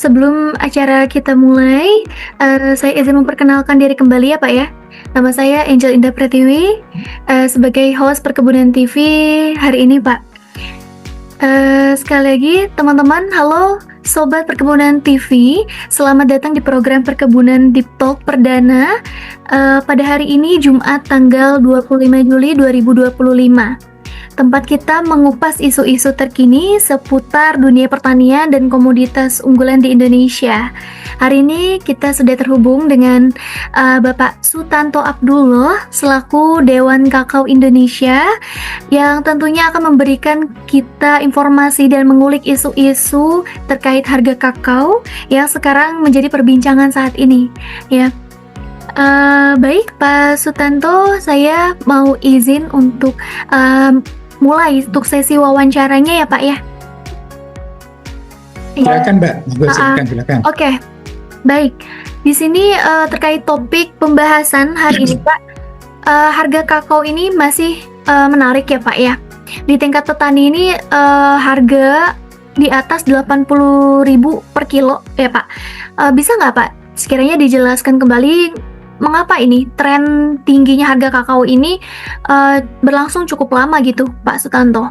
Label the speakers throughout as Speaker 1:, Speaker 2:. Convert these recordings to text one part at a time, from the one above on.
Speaker 1: sebelum acara kita mulai, saya izin memperkenalkan diri kembali ya, Pak, ya. Nama saya Angel Indah Pratiwi, sebagai host Perkebunan TV hari ini, Pak. Sekali lagi teman-teman, halo Sobat Perkebunan TV, selamat datang di program Perkebunan Deep Talk perdana pada hari ini Jumat tanggal 25 Juli 2025. Tempat kita mengupas isu-isu terkini seputar dunia pertanian dan komoditas unggulan di Indonesia. Hari ini kita sudah terhubung dengan Bapak Sutanto Abdullah selaku Dewan Kakao Indonesia yang tentunya akan memberikan kita informasi dan mengulik isu-isu terkait harga kakao yang sekarang menjadi perbincangan saat ini. Ya. Baik Pak Sutanto, saya mau izin untuk mulai untuk sesi wawancaranya ya Pak ya.
Speaker 2: Silakan Mbak, silakan.
Speaker 1: Oke, baik. Di sini terkait topik pembahasan hari ini Pak, harga kakao ini masih menarik ya Pak ya. Di tingkat petani ini harga di atas 80.000 per kilo ya Pak. Bisa nggak Pak sekiranya dijelaskan kembali mengapa ini tren tingginya harga kakao ini berlangsung cukup lama gitu, Pak Sutanto?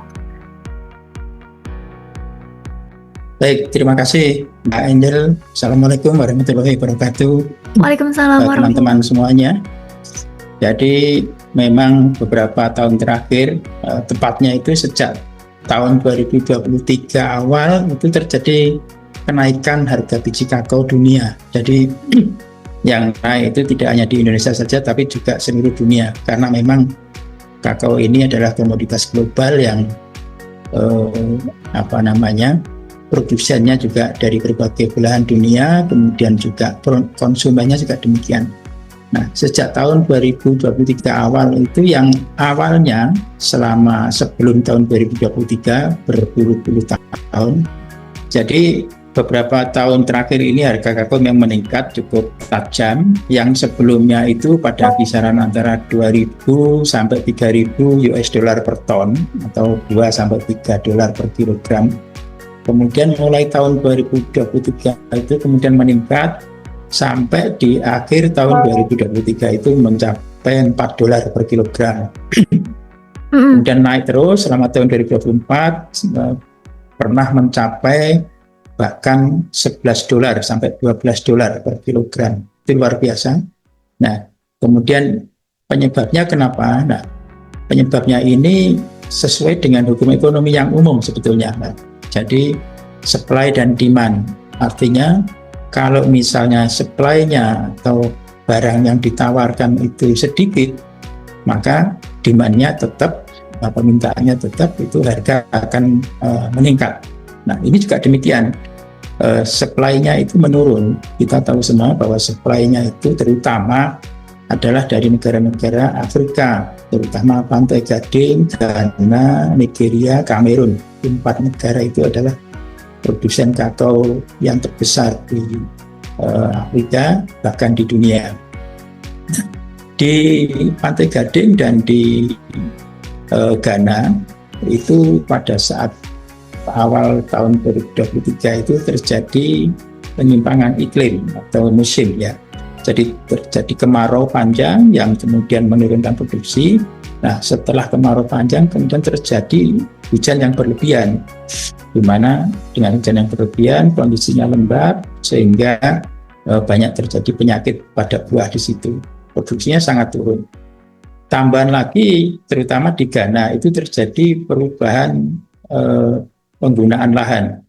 Speaker 2: Baik, terima kasih Mbak Angel. Assalamualaikum warahmatullahi wabarakatuh.
Speaker 1: Waalaikumsalam warahmatullahi
Speaker 2: teman-teman semuanya. Jadi memang beberapa tahun terakhir, tepatnya itu sejak tahun 2023 awal itu terjadi kenaikan harga biji kakao dunia. Jadi yang naik itu tidak hanya di Indonesia saja, tapi juga seluruh dunia. Karena memang kakao ini adalah komoditas global yang produsennya juga dari berbagai belahan dunia, kemudian juga konsumennya juga demikian. Nah, sejak tahun 2023 awal itu yang awalnya sebelum tahun 2023 berpuluh-puluh tahun. Jadi beberapa tahun terakhir ini harga kakao yang meningkat cukup tajam. Yang sebelumnya itu pada kisaran antara 2.000 sampai 3.000 US dollar per ton atau 2 sampai 3 dolar per kilogram. Kemudian mulai tahun 2023 itu kemudian meningkat sampai di akhir tahun 2023 itu mencapai 4 dolar per kilogram. Kemudian naik terus selama tahun 2024 pernah mencapai bahkan 11 dolar sampai 12 dolar per kilogram. Itu luar biasa. Nah, kemudian penyebabnya kenapa? Nah, penyebabnya ini sesuai dengan hukum ekonomi yang umum sebetulnya. Nah, jadi supply dan demand. Artinya kalau misalnya supply-nya atau barang yang ditawarkan itu sedikit, maka demand-nya tetap, permintaannya tetap, itu harga akan meningkat. Nah, ini juga demikian, supply-nya itu menurun. Kita tahu semua bahwa supply-nya itu terutama adalah dari negara-negara Afrika, terutama Pantai Gading, Ghana, Nigeria, Kamerun. 4 negara itu adalah produsen kakao yang terbesar di Afrika, bahkan di dunia. Di Pantai Gading dan di Ghana itu pada saat awal tahun 2023 itu terjadi penyimpangan iklim atau musim ya. Jadi terjadi kemarau panjang yang kemudian menurunkan produksi. Nah, setelah kemarau panjang kemudian terjadi hujan yang berlebihan, di mana dengan hujan yang berlebihan kondisinya lembab sehingga banyak terjadi penyakit pada buah di situ. Produksinya sangat turun. Tambahan lagi terutama di Ghana itu terjadi perubahan penggunaan lahan.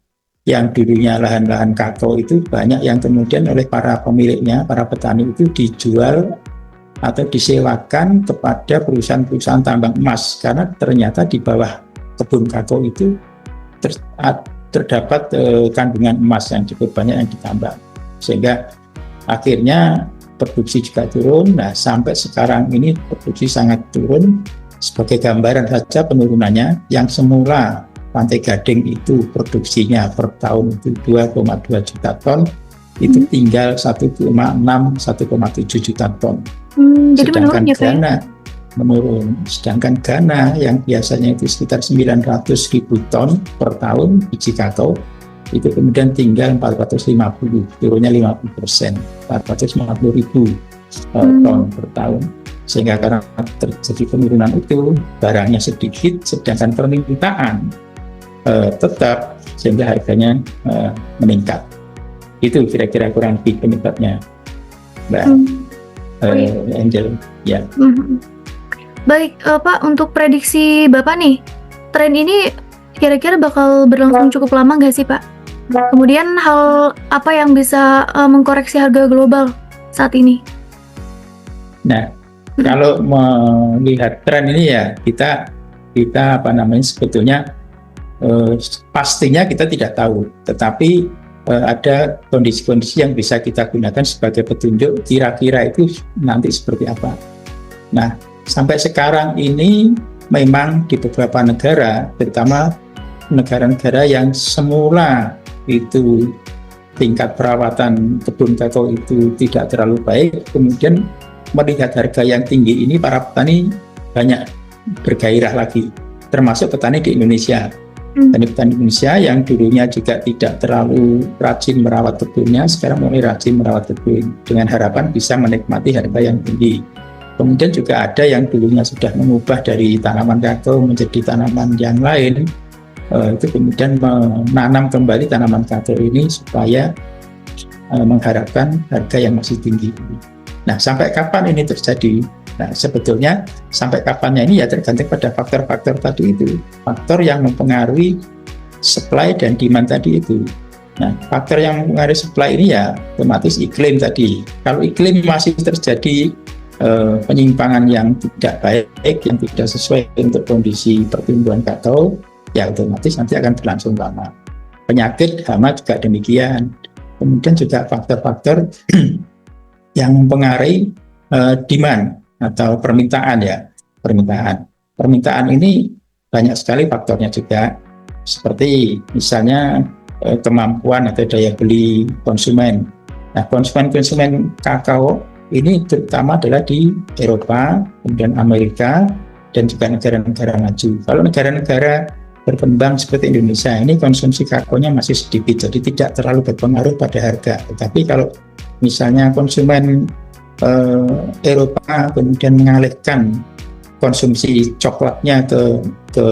Speaker 2: Yang dulunya lahan-lahan kakao itu banyak yang kemudian oleh para pemiliknya, para petani itu dijual atau disewakan kepada perusahaan-perusahaan tambang emas, karena ternyata di bawah kebun kakao itu terdapat kandungan emas yang cukup banyak yang ditambang, sehingga akhirnya produksi juga turun. Nah, sampai sekarang ini produksi sangat turun. Sebagai gambaran saja penurunannya, yang semula Pantai Gading itu produksinya per tahun itu 2,2 juta ton, itu tinggal 1,6-1,7 juta ton. Sedangkan Ghana menurun. Sedangkan Ghana yang biasanya itu sekitar 900.000 ton per tahun biji kakao, itu kemudian tinggal 450, turunnya 50%, 450.000 ton per tahun. Sehingga karena terjadi penurunan itu, barangnya sedikit, sedangkan permintaan tetap, sehingga harganya meningkat. Itu kira-kira kurang lebih penyebabnya, Mbak Angel. Ya.
Speaker 1: Baik, Pak, untuk prediksi Bapak nih, tren ini kira-kira bakal berlangsung cukup lama nggak sih, Pak? Kemudian hal apa yang bisa mengkoreksi harga global saat ini?
Speaker 2: Nah, kalau melihat tren ini ya kita sebetulnya pastinya kita tidak tahu, tetapi ada kondisi-kondisi yang bisa kita gunakan sebagai petunjuk kira-kira itu nanti seperti apa. Nah, sampai sekarang ini memang di beberapa negara, terutama negara-negara yang semula itu tingkat perawatan kebun kakao itu tidak terlalu baik, kemudian melihat harga yang tinggi ini, para petani banyak bergairah lagi, termasuk petani di Indonesia. Petani Indonesia yang dulunya juga tidak terlalu rajin merawat kebunnya, sekarang mulai rajin merawat kebun dengan harapan bisa menikmati harga yang tinggi. Kemudian juga ada yang dulunya sudah mengubah dari tanaman kakao menjadi tanaman yang lain, itu kemudian menanam kembali tanaman kakao ini supaya mengharapkan harga yang masih tinggi. Nah, sampai kapan ini terjadi? Nah, sebetulnya sampai kapannya ini ya tergantung pada faktor-faktor tadi itu, faktor yang mempengaruhi supply dan demand tadi itu. Nah, faktor yang mempengaruhi supply ini ya otomatis iklim tadi. Kalau iklim masih terjadi penyimpangan yang tidak baik, yang tidak sesuai untuk kondisi pertumbuhan kakao, ya otomatis nanti akan berlangsung lama. Penyakit hama juga demikian. Kemudian juga faktor-faktor yang mempengaruhi demand atau permintaan ya. Permintaan ini banyak sekali faktornya juga, seperti misalnya kemampuan atau daya beli konsumen. Nah, konsumen kakao ini terutama adalah di Eropa, kemudian Amerika, dan juga negara-negara maju. Kalau negara-negara berkembang seperti Indonesia ini konsumsi kakaonya masih sedikit, jadi tidak terlalu berpengaruh pada harga. Tetapi kalau misalnya konsumen Eropa kemudian mengalihkan konsumsi coklatnya ke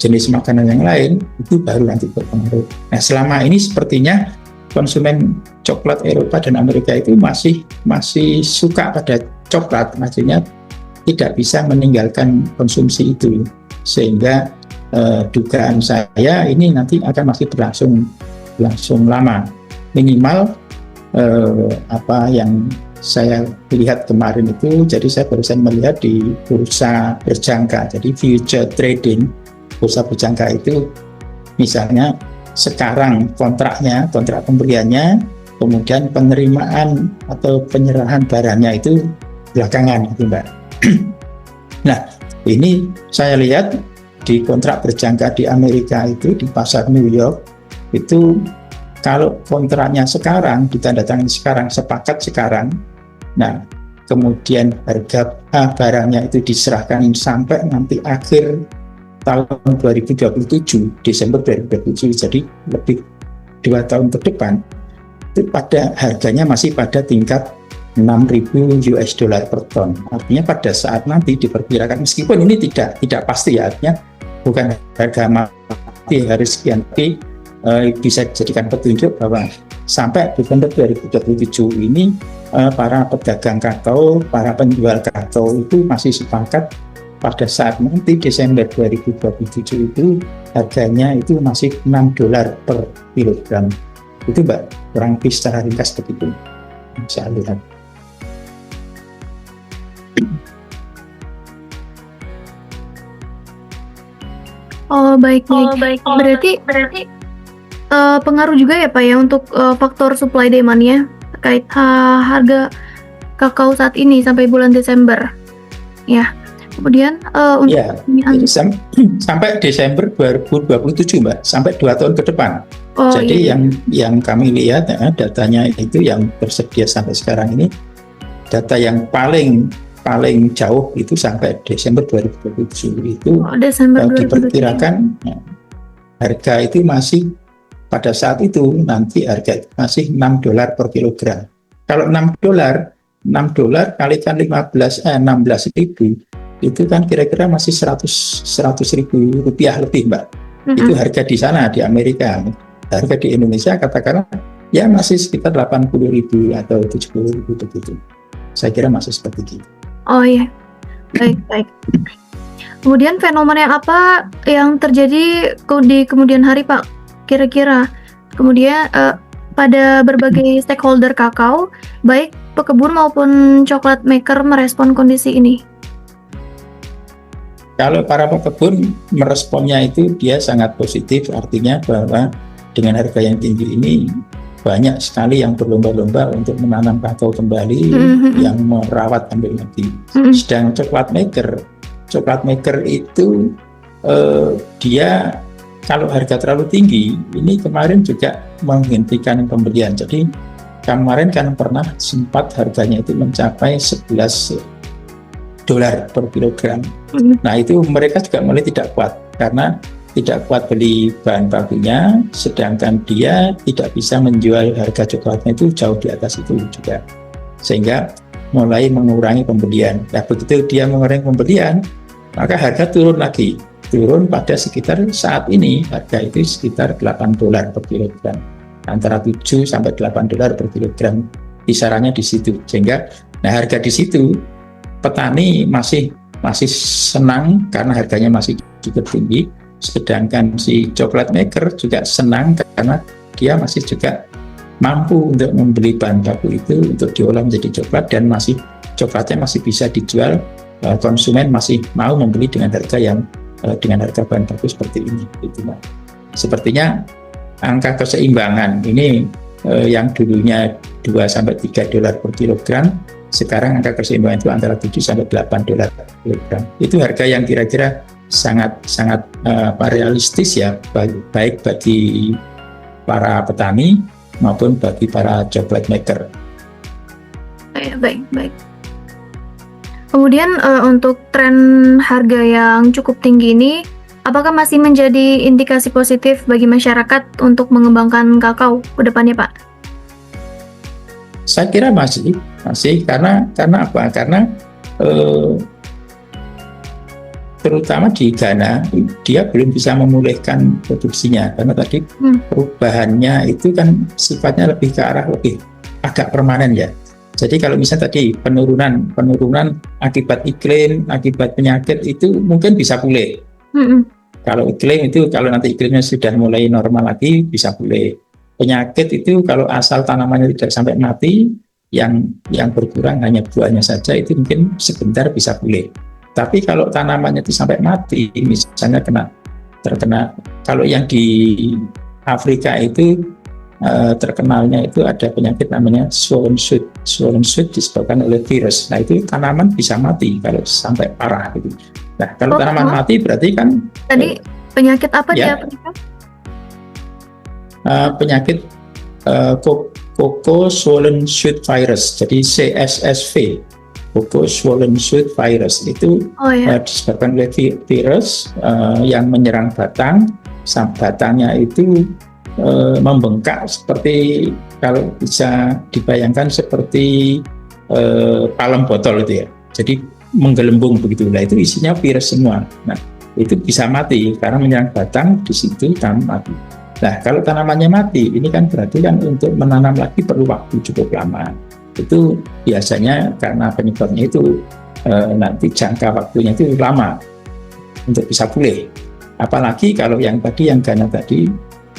Speaker 2: jenis makanan yang lain, itu baru nanti berpengaruh. Nah, selama ini sepertinya konsumen coklat Eropa dan Amerika itu masih suka pada coklat, maksudnya tidak bisa meninggalkan konsumsi itu, sehingga dugaan saya ini nanti akan masih berlangsung lama, minimal apa yang saya lihat kemarin itu. Jadi saya barusan melihat di bursa berjangka, jadi future trading, bursa berjangka itu misalnya sekarang kontrak pembeliannya, kemudian penerimaan atau penyerahan barangnya itu belakangan gitu, Mbak. Nah, ini saya lihat di kontrak berjangka di Amerika itu, di pasar New York itu, kalau kontraknya sekarang ditandatangani sekarang, sepakat sekarang, nah kemudian harga barangnya itu diserahkan sampai nanti akhir tahun 2027, Desember 2027, jadi lebih 2 tahun ke depan, itu pada harganya masih pada tingkat 6.000 US dollar per ton. Artinya pada saat nanti diperkirakan, meskipun ini tidak pasti ya, artinya bukan harga mati harus sekian, tapi bisa dijadikan petunjuk bahwa sampai Desember 2027 ini para pedagang kakao, para penjual kakao itu masih sepakat pada saat nanti Desember 2027 itu harganya itu masih 6 dolar per kilogram. Itu, Mbak, kurang lebih secara ringkas begitu bisa lihat.
Speaker 1: Oh, baik. Berarti pengaruh juga ya, Pak, ya, untuk faktor supply demand-nya terkait harga kakao saat ini sampai bulan Desember. Ya. Kemudian untuk
Speaker 2: sampai Desember 2027, Mbak, sampai 2 tahun ke depan. Jadi yang kami lihat datanya itu yang tersedia sampai sekarang ini, data yang paling jauh itu sampai Desember 2027 itu diperkirakan harga itu masih pada saat itu nanti harga masih $6 per kilogram. Kalau $6 kalikan 16 ribu, itu kan kira-kira masih 100 ribu rupiah lebih, Mbak. Itu harga di sana, di Amerika. Harga di Indonesia katakanlah ya masih sekitar 80 ribu atau 70 ribu begitu. Saya kira masih seperti itu.
Speaker 1: Oh iya, baik. Kemudian fenomena apa yang terjadi di kemudian hari, Pak? Kira-kira kemudian pada berbagai stakeholder kakao, baik pekebun maupun coklat maker merespon kondisi ini.
Speaker 2: Kalau para pekebun meresponnya itu dia sangat positif, artinya bahwa dengan harga yang tinggi ini banyak sekali yang berlomba-lomba untuk menanam kakao kembali, yang merawat sampai mati. Sedang coklat maker itu dia kalau harga terlalu tinggi, ini kemarin juga menghentikan pembelian. Jadi kemarin kan pernah sempat harganya itu mencapai $11 per kilogram. Nah itu mereka juga mulai tidak kuat karena tidak kuat beli bahan bakunya, sedangkan dia tidak bisa menjual harga coklatnya itu jauh di atas itu juga, sehingga mulai mengurangi pembelian. Nah begitu dia mengurangi pembelian, maka harga turun lagi, turun pada sekitar saat ini harga itu sekitar $8 per kilogram, antara 7 sampai $8 per kilogram, kisarannya di situ. Sehingga nah harga di situ petani masih senang karena harganya masih cukup tinggi, sedangkan si coklat maker juga senang karena dia masih juga mampu untuk membeli bahan baku itu untuk diolah menjadi coklat, dan coklatnya masih bisa dijual, konsumen masih mau membeli dengan harga bahan baku seperti ini. Sepertinya angka keseimbangan ini yang dulunya $2-3 per kilogram, sekarang angka keseimbangan itu antara $7-8 per kilogram. Itu harga yang kira-kira sangat realistis ya, baik bagi para petani maupun bagi para coklat maker.
Speaker 1: Baik. Kemudian untuk tren harga yang cukup tinggi ini, apakah masih menjadi indikasi positif bagi masyarakat untuk mengembangkan kakao ke depannya, Pak?
Speaker 2: Saya kira masih karena apa? Karena terutama di Ghana dia belum bisa memulihkan produksinya karena tadi perubahannya itu kan sifatnya lebih ke arah agak permanen ya. Jadi kalau misalnya tadi penurunan akibat iklim, akibat penyakit itu mungkin bisa pulih. Kalau iklim itu, kalau nanti iklimnya sudah mulai normal lagi bisa pulih. Penyakit itu kalau asal tanamannya tidak sampai mati, yang berkurang hanya buahnya saja, itu mungkin sebentar bisa pulih. Tapi kalau tanamannya itu sampai mati, misalnya terkena, kalau yang di Afrika itu terkenalnya itu ada penyakit namanya swollen shoot. Swollen shoot disebabkan oleh virus. Nah itu tanaman bisa mati kalau sampai parah gitu. Nah kalau tanaman mati berarti kan
Speaker 1: tadi penyakit apa ya, di Afrika?
Speaker 2: Penyakit Cocoa Swollen Shoot Virus, jadi CSSV, Cocoa Swollen Shoot Virus itu disebabkan oleh virus yang menyerang batang. Batangnya itu membengkak seperti, kalau bisa dibayangkan seperti palem botol itu ya, jadi menggelembung begitu. Nah itu isinya virus semua. Nah itu bisa mati karena menyerang batang, di situ kan mati. Nah, kalau tanamannya mati, ini kan berarti kan untuk menanam lagi perlu waktu cukup lama. Itu biasanya karena penyebabnya itu nanti jangka waktunya itu lama untuk bisa pulih. Apalagi kalau yang Ghana tadi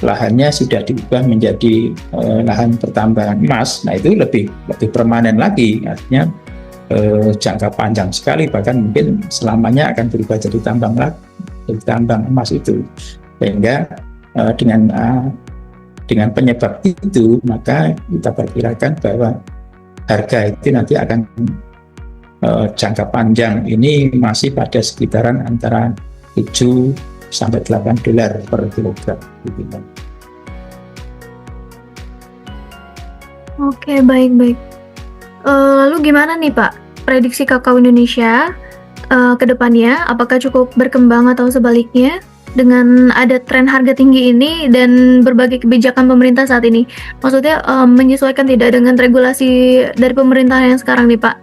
Speaker 2: lahannya sudah diubah menjadi lahan pertambangan emas, nah itu lebih permanen lagi, artinya jangka panjang sekali, bahkan mungkin selamanya akan berubah jadi tambang emas itu. Sehingga dengan penyebab itu, maka kita perkirakan bahwa harga itu nanti akan jangka panjang ini masih pada sekitaran antara $7-8 per kilogram.
Speaker 1: Oke, baik. Lalu gimana nih Pak, prediksi kakao Indonesia ke depannya? Apakah cukup berkembang atau sebaliknya? dengan ada tren harga tinggi ini dan berbagai kebijakan pemerintah saat ini? Maksudnya menyesuaikan tidak dengan regulasi dari pemerintah yang sekarang nih Pak?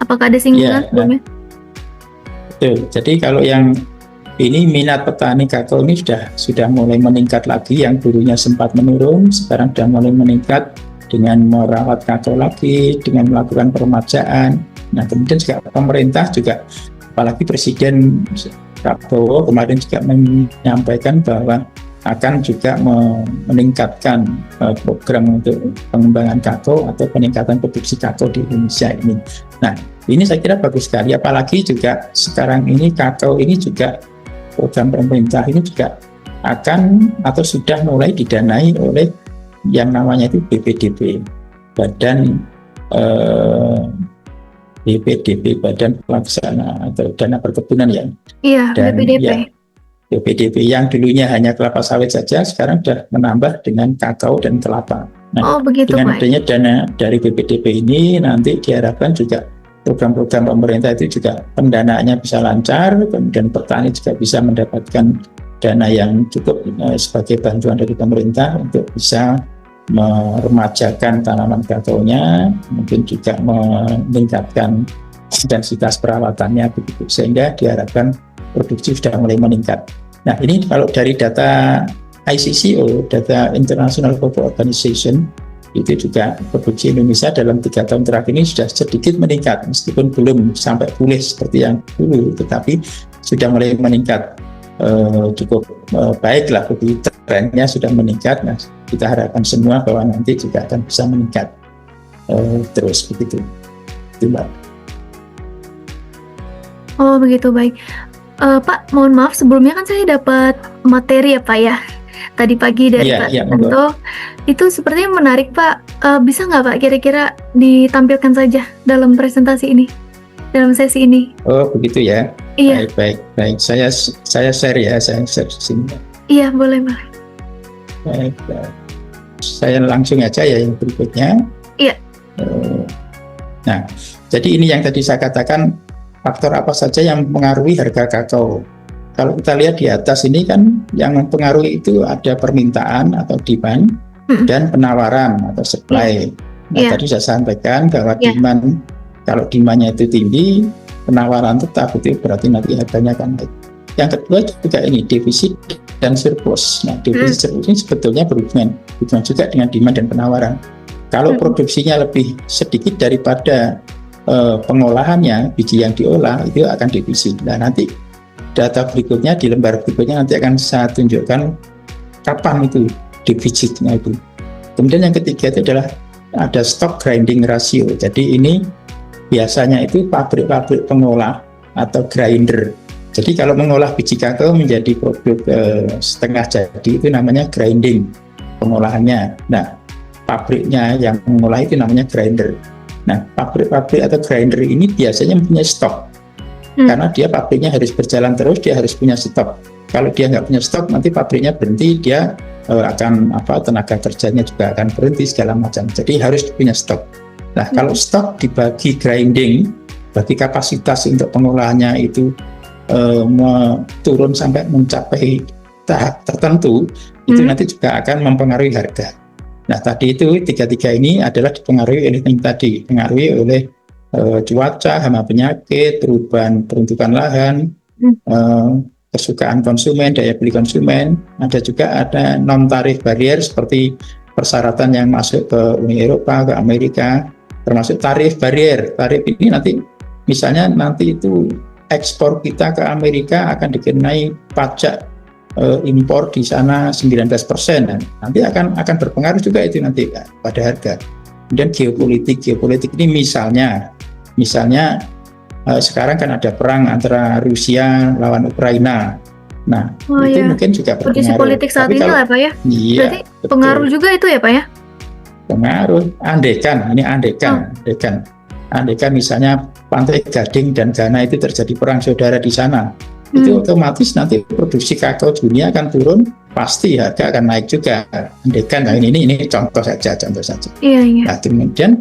Speaker 1: Apakah ada singgungan sebelumnya?
Speaker 2: Betul. Jadi kalau yang ini minat petani kakao ini sudah mulai meningkat lagi, yang dulunya sempat menurun, sekarang sudah mulai meningkat dengan merawat kakao lagi, dengan melakukan peremajaan. Nah, kemudian juga pemerintah juga, apalagi Presiden Prabowo kemarin juga menyampaikan bahwa akan juga meningkatkan program untuk pengembangan kakao atau peningkatan produksi kakao di Indonesia ini. Nah, ini saya kira bagus sekali, apalagi juga sekarang ini kakao ini juga program pemerintah ini juga akan atau sudah mulai didanai oleh yang namanya itu BPDB, Badan Pelaksana atau Dana Perkebunan ya.
Speaker 1: Iya,
Speaker 2: dan
Speaker 1: BPDB.
Speaker 2: Ya, BPDB yang dulunya hanya kelapa sawit saja, sekarang sudah menambah dengan kakao dan kelapa. Nah,
Speaker 1: begitu,
Speaker 2: dengan adanya dana dari BPDB ini, nanti diharapkan juga program-program pemerintah itu juga pendanaannya bisa lancar, kemudian petani juga bisa mendapatkan dana yang cukup sebagai bantuan dari pemerintah untuk bisa meremajakan tanaman kakaonya, mungkin juga meningkatkan intensitas perawatannya begitu, sehingga diharapkan produksi sudah mulai meningkat. Nah, ini kalau dari data ICCO, data International Cocoa Organization, itu juga produksi Indonesia dalam 3 tahun terakhir ini sudah sedikit meningkat, meskipun belum sampai pulih seperti yang dulu, tetapi sudah mulai meningkat cukup baik lah, trennya sudah meningkat. Nah, kita harapkan semua bahwa nanti juga akan bisa meningkat terus begitu. Itu, Mbak.
Speaker 1: Oh begitu, baik. Pak, mohon maaf sebelumnya kan saya dapat materi ya Pak ya, tadi pagi dari Pak Tanto. Itu sepertinya menarik Pak. Bisa nggak Pak kira-kira ditampilkan saja dalam presentasi ini, dalam sesi ini?
Speaker 2: Oh begitu ya.
Speaker 1: Iya.
Speaker 2: Baik. Saya share ya, saya share sini.
Speaker 1: Iya boleh Pak.
Speaker 2: Baik. Saya langsung aja ya yang berikutnya.
Speaker 1: Iya.
Speaker 2: Nah, jadi ini yang tadi saya katakan, faktor apa saja yang mempengaruhi harga kakao. Kalau kita lihat di atas ini kan yang mempengaruhi itu ada permintaan atau demand dan penawaran atau supply. Nah, tadi saya sampaikan bahwa demand, kalau demandnya itu tinggi, penawaran tetap, itu berarti nanti harganya akan naik. Yang kedua juga ini defisit dan surplus. Nah, defisit surplus ini sebetulnya berhubungan juga dengan demand dan penawaran. Kalau produksinya lebih sedikit daripada pengolahannya, biji yang diolah, itu akan defisit. Nah, nanti data berikutnya di lembar berikutnya nanti akan saya tunjukkan kapan itu defisitnya itu. Kemudian yang ketiga itu adalah ada stock grinding ratio. Jadi ini biasanya itu pabrik-pabrik pengolah atau grinder. Jadi kalau mengolah biji kakao menjadi produk setengah jadi, itu namanya grinding pengolahannya. Nah, pabriknya yang mengolah itu namanya grinder. Nah, pabrik-pabrik atau grinder ini biasanya mempunyai stok, karena dia pabriknya harus berjalan terus, dia harus punya stok. Kalau dia nggak punya stok, nanti pabriknya berhenti, dia akan tenaga kerjanya juga akan berhenti segala macam. Jadi harus punya stok. Nah, kalau stok dibagi grinding, bagi kapasitas untuk pengolahannya itu turun sampai mencapai tahap tertentu, itu nanti juga akan mempengaruhi harga. Nah, tadi itu tiga-tiga ini adalah dipengaruhi oleh yang tadi, dipengaruhi oleh cuaca, hama penyakit, perubahan peruntukan lahan, kesukaan konsumen, daya beli konsumen. Ada non tarif barrier seperti persyaratan yang masuk ke Uni Eropa, ke Amerika, termasuk tarif barrier. Tarif ini nanti misalnya nanti itu ekspor kita ke Amerika akan dikenai pajak impor di sana 19%. Nanti akan berpengaruh juga itu nanti pada harga. Kemudian geopolitik ini misalnya sekarang kan ada perang antara Rusia lawan Ukraina. Nah, itu mungkin juga berpengaruh.
Speaker 1: Kondisi politik saat ini lah Pak ya?
Speaker 2: Iya,
Speaker 1: berarti betul. Pengaruh juga itu ya Pak ya?
Speaker 2: Pengaruh, andaikan misalnya Pantai Gading dan Ghana itu terjadi perang saudara di sana, itu otomatis nanti produksi kakao dunia akan turun, pasti harga akan naik juga. Andaikan, nah ini contoh saja.
Speaker 1: Iya.
Speaker 2: Nah, kemudian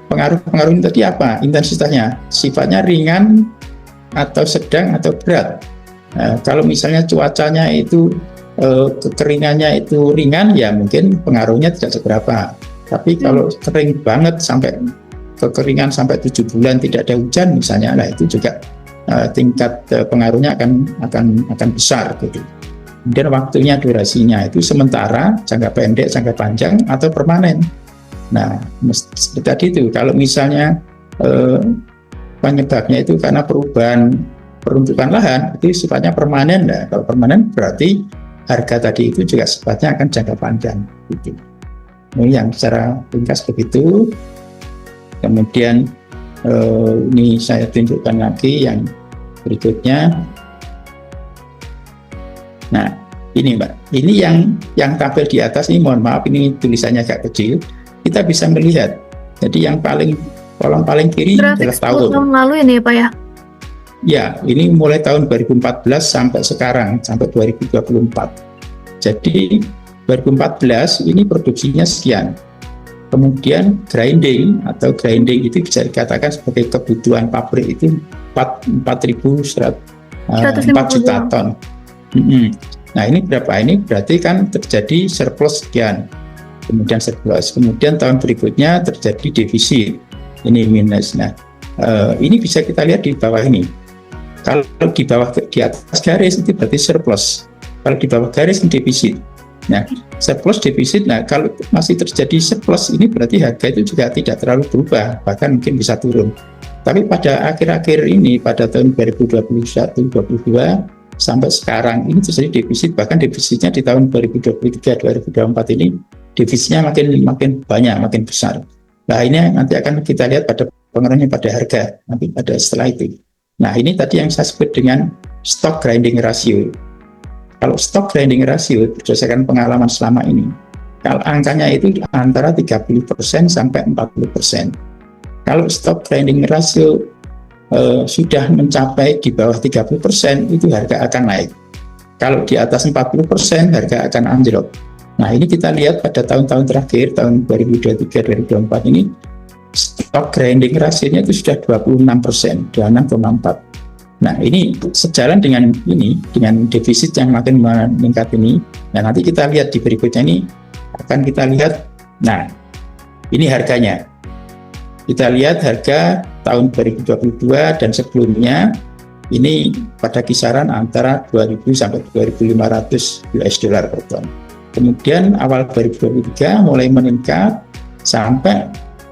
Speaker 2: pengaruh ini tadi apa? Intensitasnya sifatnya ringan atau sedang atau berat. Kalau misalnya cuacanya itu kekeringannya itu ringan, ya mungkin pengaruhnya tidak seberapa. Tapi kalau kering banget sampai kekeringan sampai 7 bulan tidak ada hujan misalnya, nah itu juga tingkat pengaruhnya akan besar gitu. Kemudian waktunya, durasinya itu sementara, jangka pendek, jangka panjang, atau permanen. Nah, seperti tadi itu, kalau misalnya penyebabnya itu karena perubahan peruntukan lahan, itu sifatnya permanen. Nah, kalau permanen berarti harga tadi itu juga sifatnya akan jangka panjang gitu. Ini yang secara ringkas begitu. Kemudian ini saya tunjukkan lagi yang berikutnya. Nah, ini Mbak, ini yang tabel di atas ini, mohon maaf ini tulisannya agak kecil. Kita bisa melihat. Jadi yang kolom paling kiri
Speaker 1: grafik
Speaker 2: adalah
Speaker 1: tahun lalu ini ya Pak ya?
Speaker 2: Ya, ini mulai tahun 2014 sampai sekarang, sampai 2024. Jadi 2014 ini produksinya sekian. Kemudian grinding itu bisa dikatakan sebagai kebutuhan pabrik itu 4 juta ton. Nah, ini berapa? Ini berarti kan terjadi surplus sekian. Kemudian surplus. Kemudian tahun berikutnya terjadi defisit. Ini minus. Nah, ini bisa kita lihat di bawah ini. Kalau di atas garis itu berarti surplus. Kalau di bawah garis ini defisit. Nah, surplus defisit. Nah, kalau masih terjadi surplus ini berarti harga itu juga tidak terlalu berubah, bahkan mungkin bisa turun. Tapi pada akhir-akhir ini, pada tahun 2021-2022 sampai sekarang ini terjadi defisit, bahkan defisitnya di tahun 2023-2024 ini defisitnya makin banyak, makin besar. Nah, ini nanti akan kita lihat pada pengaruhnya pada harga nanti pada setelah itu. Nah, ini tadi yang saya sebut dengan stock grinding ratio. Kalau stock grinding ratio berdasarkan pengalaman selama ini, kalau angkanya itu antara 30% sampai 40%. Kalau stock grinding ratio sudah mencapai di bawah 30%, itu harga akan naik. Kalau di atas 40%, harga akan anjlok. Nah, ini kita lihat pada tahun-tahun terakhir, tahun 2023-2024 ini, stock grinding ratio-nya itu sudah 26%, 26,4%. Nah, ini sejalan dengan defisit yang makin meningkat ini. Nah, nanti kita lihat di berikutnya ini, akan kita lihat, nah, ini harganya. Kita lihat harga tahun 2022 dan sebelumnya, ini pada kisaran antara 2.000 sampai 2.500 US dollar per ton. Kemudian awal 2023 mulai meningkat sampai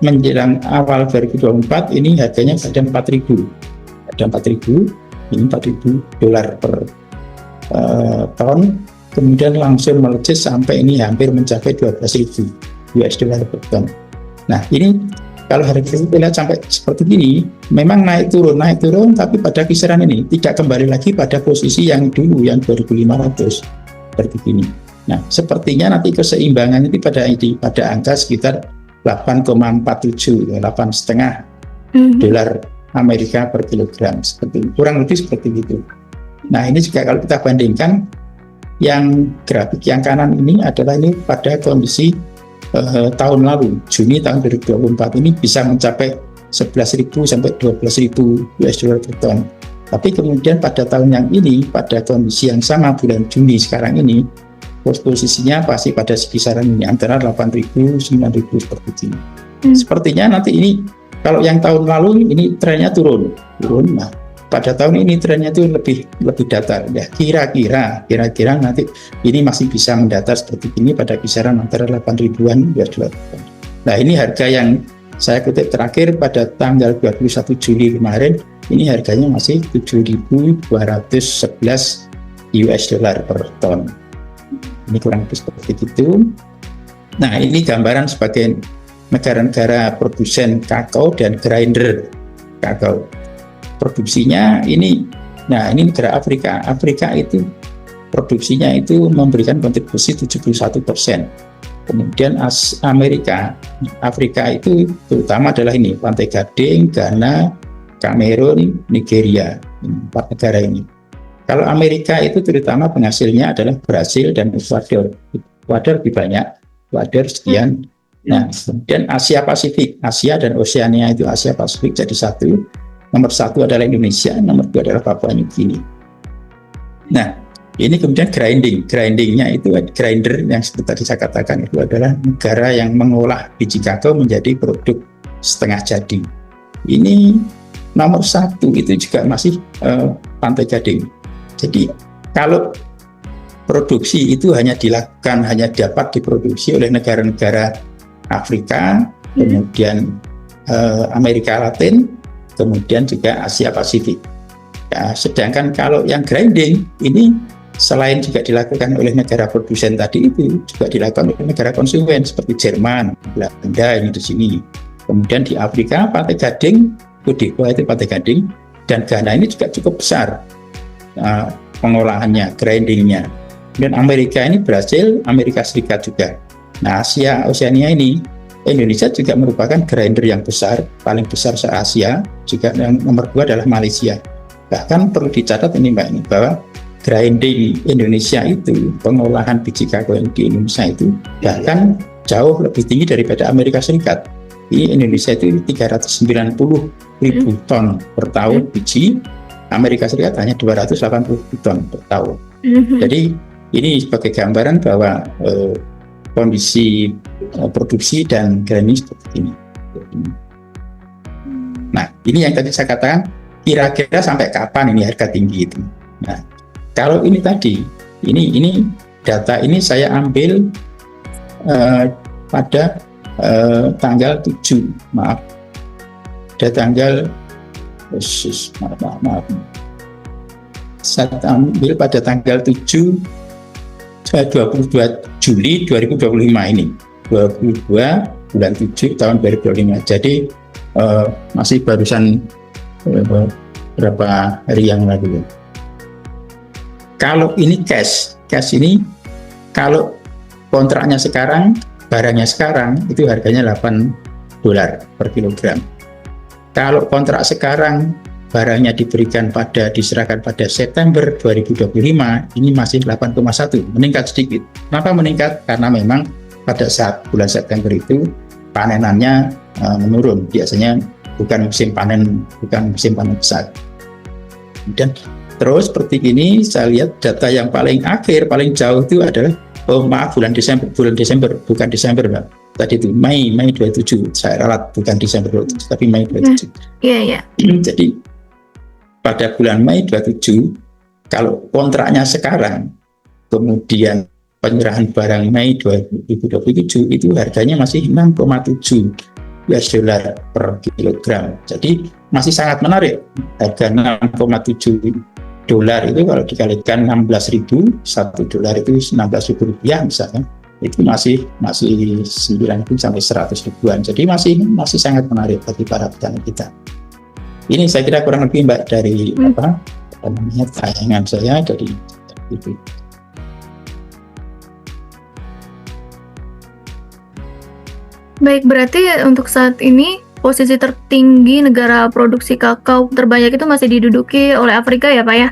Speaker 2: menjelang awal 2024 ini harganya ada 4.000. Ada 4.000, ini 4.000 dolar per ton. Kemudian langsung melejit sampai ini hampir mencapai 12.000 US dollar per ton. Nah, ini kalau harga kita lihat sampai seperti ini, memang naik turun, tapi pada kisaran ini tidak kembali lagi pada posisi yang dulu, yang 2.500 seperti ini. Nah, sepertinya nanti keseimbangan itu pada angka sekitar 8,47, 8,5 dolar Amerika per kilogram, kurang lebih seperti itu. Nah, ini juga kalau kita bandingkan, yang grafik yang kanan ini adalah ini pada kondisi tahun lalu, Juni tahun 2024 ini bisa mencapai 11.000 sampai 12.000 US dollar per ton. Tapi kemudian pada tahun yang ini, pada kondisi yang sama bulan Juni sekarang ini, posisinya pasti pada kisaran ini antara 8.000 9.000 seperti ini. Sepertinya nanti ini kalau yang tahun lalu ini trennya turun. Nah, pada tahun ini trennya itu lebih datar. Ya, kira-kira nanti ini masih bisa mendatar seperti ini pada kisaran antara 8.000-an US dollar. Nah, ini harga yang saya kutip terakhir pada tanggal 21 Juli kemarin, ini harganya masih 7.211 US dollar per ton. Ini kurang lebih seperti itu. Nah, ini gambaran sebagai negara-negara produsen kakao dan grinder kakao. Produksinya ini, nah ini negara Afrika. Afrika itu produksinya itu memberikan kontribusi 71%. Kemudian Afrika itu terutama adalah ini, Pantai Gading, Ghana, Kamerun, Nigeria, 4 negara ini. Kalau Amerika itu terutama penghasilnya adalah Brasil dan Ekuador. Ekuador lebih banyak, Ekuador sekian. Nah, kemudian Asia Pasifik, Asia dan Oseania itu Asia Pasifik jadi satu. Nomor 1 adalah Indonesia, nomor 2 adalah Papua New Guinea. Nah, ini kemudian grindingnya itu grinder yang seperti tadi saya katakan itu adalah negara yang mengolah biji kakao menjadi produk setengah jadi. Ini nomor satu itu juga masih Pantai Gading. Jadi kalau produksi itu hanya dapat diproduksi oleh negara-negara Afrika, kemudian Amerika Latin, kemudian juga Asia Pasifik. Ya, sedangkan kalau yang grinding ini selain juga dilakukan oleh negara produsen tadi itu juga dilakukan oleh negara konsumen seperti Jerman, Belanda ini di sini. Kemudian di Afrika Pantai Gading, Cote d'Ivoire itu Pantai Gading, dan Ghana ini juga cukup besar pengolahannya, grindingnya. Dan Amerika ini Brasil, Amerika Serikat juga. Nah, Asia Oceania ini Indonesia juga merupakan grinder yang besar, paling besar se-Asia. Juga yang nomor 2 adalah Malaysia. Bahkan perlu dicatat ini Mbak ini bahwa grinding Indonesia itu, pengolahan biji kakao di Indonesia itu bahkan jauh lebih tinggi daripada Amerika Serikat. Di Indonesia itu 390.000 ton per tahun biji, Amerika Serikat hanya 280 ton per tahun. Jadi ini sebagai gambaran bahwa kondisi produksi dan grinding seperti ini. Nah, ini yang tadi saya katakan, kira-kira sampai kapan ini harga tinggi itu. Nah, kalau ini tadi, ini data ini saya ambil pada tanggal 7, maaf. Pada tanggal maaf. Saya ambil pada tanggal 22 Juli 2025 ini, 22 bulan 7 tahun 2025. Jadi masih barusan berapa hari yang lalu. Kalau ini cash ini kalau kontraknya sekarang, barangnya sekarang itu harganya $8 per kilogram. Kalau kontrak sekarang barangnya diserahkan pada September 2025, ini masih 8,1, meningkat sedikit. Kenapa meningkat? Karena memang pada saat bulan September itu panenannya menurun, biasanya bukan musim panen besar. Dan terus seperti ini saya lihat data yang paling jauh itu adalah bulan Desember bukan Desember Mbak. Tadi itu Mei 27, saya ralat bukan Desember 27 tapi Mei 27.
Speaker 1: Iya.
Speaker 2: Jadi pada bulan Mei 27, kalau kontraknya sekarang, kemudian penyerahan barang Mei 2027 itu harganya masih 6,7 US dollar per kilogram. Jadi masih sangat menarik. Harga 6,7 dolar itu kalau dikalikan 16.000, $1 itu 16.000 rupiah misalnya, itu masih 9.000 sampai 100 ribuan. Jadi masih sangat menarik bagi para petani kita. Ini saya kira kurang lebih Mbak dari tayangan saya dari itu.
Speaker 1: Baik, berarti untuk saat ini posisi tertinggi negara produksi kakao terbanyak itu masih diduduki oleh Afrika ya Pak ya?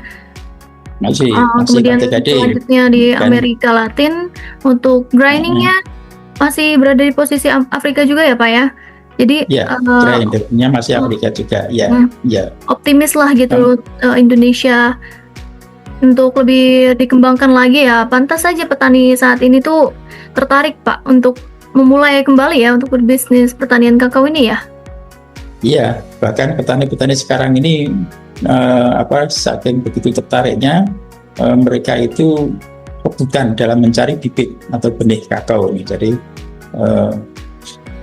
Speaker 2: Masih
Speaker 1: kemudian
Speaker 2: Pantai Gading.
Speaker 1: Selanjutnya di Amerika Latin untuk grindingnya masih berada di posisi Afrika juga ya Pak ya? Jadi
Speaker 2: grindernya masih Afrika juga ya.
Speaker 1: Optimis lah gitu Indonesia untuk lebih dikembangkan lagi ya. Pantas saja petani saat ini tuh tertarik Pak untuk memulai kembali ya untuk berbisnis pertanian kakao ini ya.
Speaker 2: Iya, bahkan petani-petani sekarang ini saking begitu tertariknya mereka itu rebutan dalam mencari bibit atau benih kakao ini. Jadi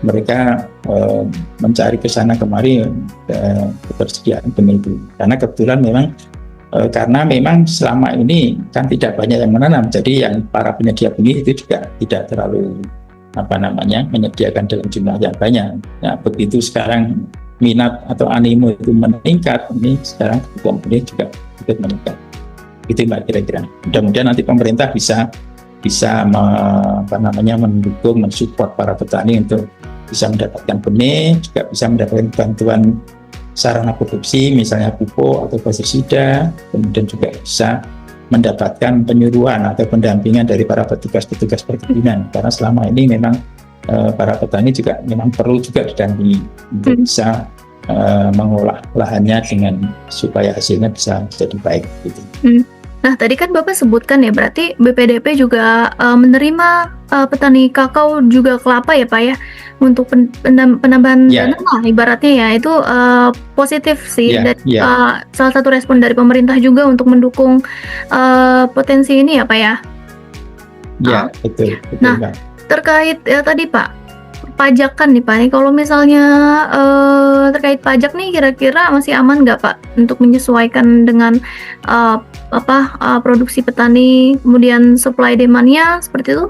Speaker 2: mereka mencari ke sana kemari ketersediaan benih itu. Karena kebetulan karena memang selama ini kan tidak banyak yang menanam, jadi yang para penyedia benih itu juga tidak terlalu menyediakan dalam jumlah yang banyak. Nah, begitu sekarang minat atau animo itu meningkat, ini sekarang kebutuhan benih juga ikut meningkat. Itu Mbak kira-kira. Mudah-mudahan nanti pemerintah bisa mendukung, mensupport para petani untuk bisa mendapatkan benih, juga bisa mendapatkan bantuan sarana produksi, misalnya pupuk atau pestisida, kemudian juga bisa mendapatkan penyuluhan atau pendampingan dari para petugas-petugas perkebunan, karena selama ini memang para petani juga memang perlu juga didampingi untuk bisa mengolah lahannya supaya hasilnya bisa jadi baik gitu.
Speaker 1: Nah, tadi kan Bapak sebutkan ya, berarti BPDP juga menerima petani kakao juga kelapa ya Pak ya, untuk penambahan
Speaker 2: Ya,
Speaker 1: dana lah ibaratnya ya, itu positif sih,
Speaker 2: ya,
Speaker 1: dan
Speaker 2: ya,
Speaker 1: salah satu respon dari pemerintah juga untuk mendukung potensi ini ya Pak ya.
Speaker 2: ya,
Speaker 1: Uh,
Speaker 2: betul, betul,
Speaker 1: Nah,
Speaker 2: Pak.
Speaker 1: terkait tadi Pak, pajakan nih Pak, nih kalau misalnya terkait pajak nih kira-kira masih aman nggak Pak untuk menyesuaikan dengan uh, produksi petani, kemudian supply demand-nya seperti itu?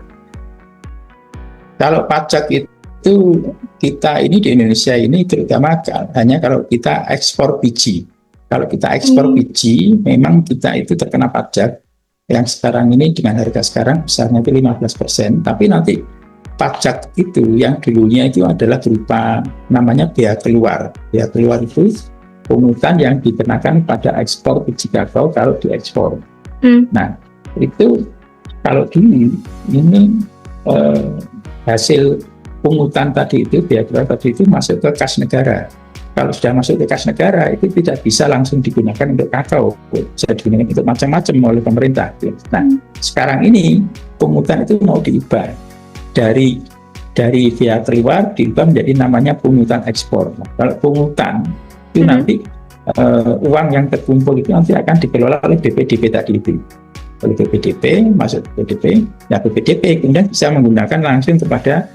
Speaker 2: Kalau pajak itu kita ini di Indonesia ini terutama hanya kalau kita ekspor biji. Kalau kita ekspor
Speaker 1: Hmm.
Speaker 2: biji, memang kita itu terkena pajak yang sekarang ini dengan harga sekarang besarnya itu 15%. Tapi nanti pajak itu yang dulunya itu adalah berupa namanya bea keluar. Bea keluar itu pungutan yang dikenakan pada ekspor biji kakao kalau diekspor. Nah, itu kalau dulu ini eh, hasil pungutan tadi itu, bea keluar tadi itu masuk ke kas negara. Kalau sudah masuk ke kas negara, itu tidak bisa langsung digunakan untuk kakao, bisa digunakan untuk macam-macam oleh pemerintah. Nah, sekarang ini pungutan itu mau diubah dari bea keluar diubah menjadi namanya pungutan ekspor. Nah, kalau pungutan itu nanti uang yang terkumpul itu nanti akan dikelola oleh BPDP tadi itu. Oleh BPDP, masuk BPDP, ya BPDP kemudian bisa menggunakan langsung kepada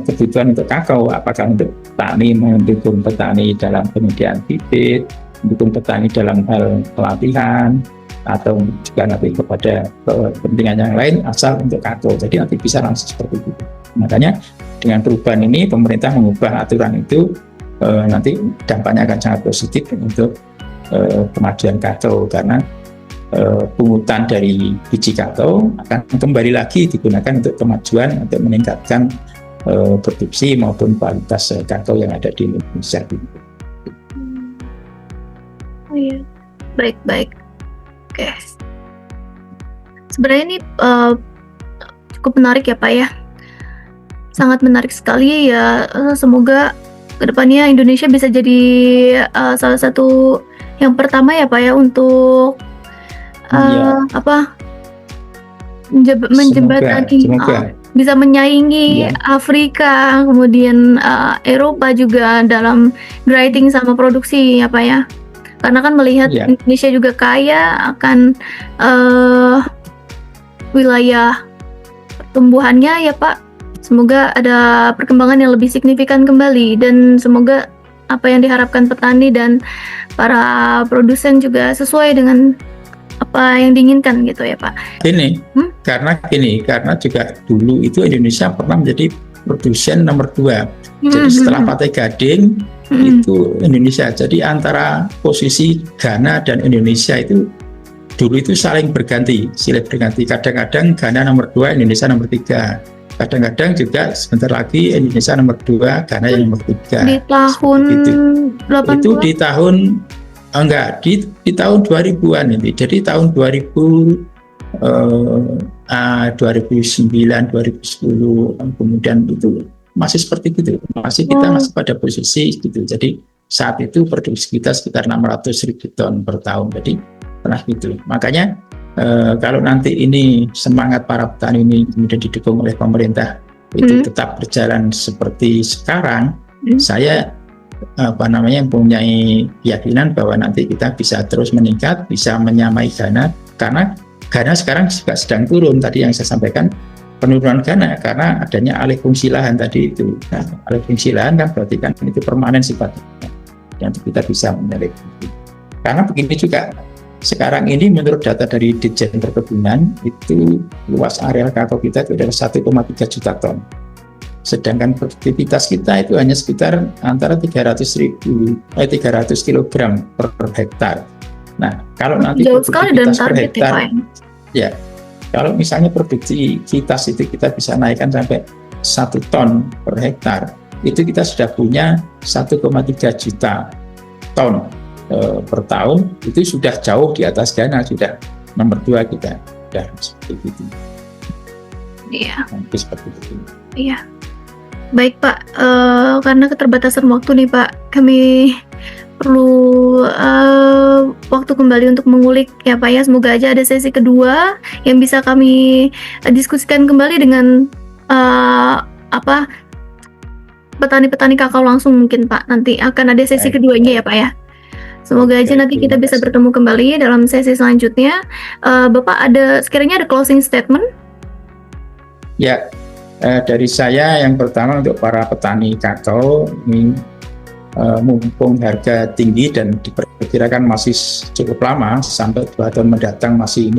Speaker 2: kebutuhan untuk kakao, apakah untuk petani, mendukung petani dalam penyediaan bibit, mendukung petani dalam hal pelatihan, atau juga nanti kepada kepentingan yang lain asal untuk kakao. Jadi nanti bisa langsung seperti itu. Makanya dengan perubahan ini pemerintah mengubah aturan itu, nanti dampaknya akan sangat positif untuk kemajuan kakao, karena pungutan dari biji kakao akan kembali lagi digunakan untuk kemajuan, untuk meningkatkan produksi maupun kualitas kakao yang ada di Indonesia.
Speaker 1: Oh iya, baik. Oke. Sebenarnya ini cukup menarik ya Pak ya, sangat menarik sekali ya. Semoga kedepannya Indonesia bisa jadi salah satu yang pertama ya Pak ya untuk menjembatani,
Speaker 2: semoga.
Speaker 1: bisa menyaingi Afrika, kemudian Eropa juga dalam grading sama produksi ya Pak ya. Karena kan melihat Indonesia juga kaya akan wilayah pertumbuhannya ya Pak. Semoga ada perkembangan yang lebih signifikan kembali, dan semoga apa yang diharapkan petani dan para produsen juga sesuai dengan apa yang diinginkan gitu ya Pak.
Speaker 2: Karena juga dulu itu Indonesia pernah menjadi produsen nomor 2. Jadi setelah Partai Gading itu Indonesia. Jadi antara posisi Ghana dan Indonesia itu dulu itu saling berganti, silih berganti. Kadang-kadang Ghana nomor 2, Indonesia nomor 3. Kadang-kadang juga sebentar lagi Indonesia nomor 2, Ghana yang nomor 3.
Speaker 1: Di tahun 80?
Speaker 2: Itu di tahun di tahun 2000-an ini. Jadi tahun 2009, 2010, kemudian itu masih seperti itu. Kita masih pada posisi gitu. Jadi saat itu produksi kita sekitar 600.000 ton per tahun. Jadi pernah gitu. Makanya kalau nanti ini semangat para petani ini kemudian didukung oleh pemerintah itu tetap berjalan seperti sekarang, saya mempunyai keyakinan bahwa nanti kita bisa terus meningkat, bisa menyamai Ghana, karena Ghana sekarang juga sedang turun. Tadi yang saya sampaikan, penurunan Ghana karena adanya alih fungsi lahan tadi itu. Nah, alih fungsi lahan kan berarti kan itu permanen sifatnya, yang kita bisa menyalip. Karena begini juga, sekarang ini menurut data dari Ditjen Perkebunan itu luas areal kakao kita itu adalah 1,3 juta ton. Sedangkan produktivitas kita itu hanya sekitar antara 300 kg per hektar. Nah, kalau nanti
Speaker 1: jauh sekali dan
Speaker 2: produktivitas per hektar,
Speaker 1: ya,
Speaker 2: kalau misalnya produktivitas itu kita bisa naikkan sampai 1 ton per hektar, itu kita sudah punya 1,3 juta ton per tahun. Itu sudah jauh di atas Ghana, sudah nomor 2 kita, sudah seperti itu.
Speaker 1: Iya.
Speaker 2: Seperti itu.
Speaker 1: Iya. Baik Pak, karena keterbatasan waktu nih Pak, kami perlu waktu kembali untuk mengulik ya Pak ya. Semoga aja ada sesi kedua yang bisa kami diskusikan kembali dengan petani-petani kakao langsung mungkin Pak. Nanti akan ada sesi
Speaker 2: Baik.
Speaker 1: keduanya ya Pak ya. Semoga aja nanti kita
Speaker 2: Terima
Speaker 1: bisa
Speaker 2: kasih.
Speaker 1: bertemu kembali dalam sesi selanjutnya. Bapak sekiranya ada closing statement?
Speaker 2: Ya, dari saya yang pertama untuk para petani kakao ini, mumpung harga tinggi dan diperkirakan masih cukup lama sampai 2 tahun mendatang, masih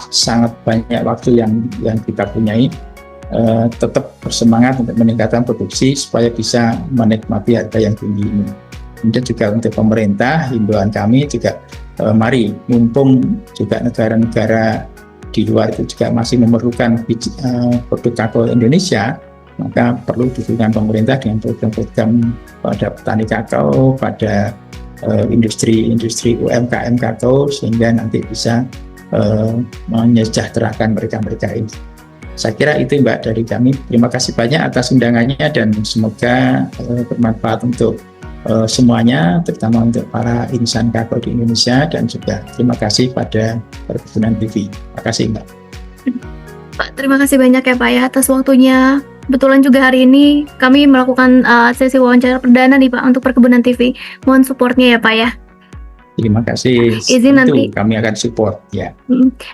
Speaker 2: sangat banyak waktu yang kita punyai, tetap bersemangat untuk meningkatkan produksi supaya bisa menikmati harga yang tinggi ini. Kemudian juga untuk pemerintah, himbauan kami juga mari, mumpung juga negara-negara di luar itu juga masih memerlukan produk kakao Indonesia, maka perlu dukungan pemerintah dengan program-program pada petani kakao, pada industri UMKM kakao, sehingga nanti bisa menyejahterakan mereka ini. Saya kira itu Mbak dari kami. Terima kasih banyak atas undangannya dan semoga bermanfaat untuk semuanya, terutama untuk para insan kakao di Indonesia, dan juga terima kasih pada Perkebunan TV. Terima kasih Mbak.
Speaker 1: Pak, terima kasih banyak ya Pak ya atas waktunya. Kebetulan juga hari ini kami melakukan sesi wawancara perdana nih Pak untuk Perkebunan TV. Mohon supportnya ya Pak ya.
Speaker 2: Terima kasih.
Speaker 1: Izin nanti
Speaker 2: kami akan support ya.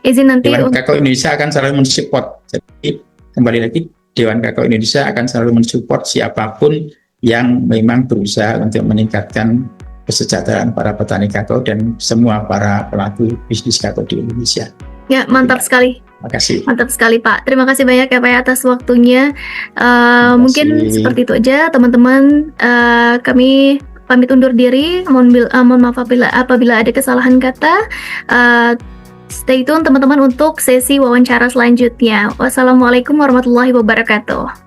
Speaker 1: Izin nanti
Speaker 2: Dewan Kakao Indonesia akan selalu mensupport. Jadi kembali lagi, Dewan Kakao Indonesia akan selalu mensupport siapapun yang memang berusaha untuk meningkatkan kesejahteraan para petani kakao dan semua para pelaku bisnis kakao di Indonesia.
Speaker 1: Ya, mantap sekali.
Speaker 2: Terima kasih.
Speaker 1: Mantap sekali Pak. Terima kasih banyak ya Pak ya atas waktunya. Mungkin seperti itu aja teman-teman. Kami pamit undur diri. Mohon maaf apabila ada kesalahan kata. Stay tune teman-teman untuk sesi wawancara selanjutnya. Wassalamualaikum warahmatullahi wabarakatuh.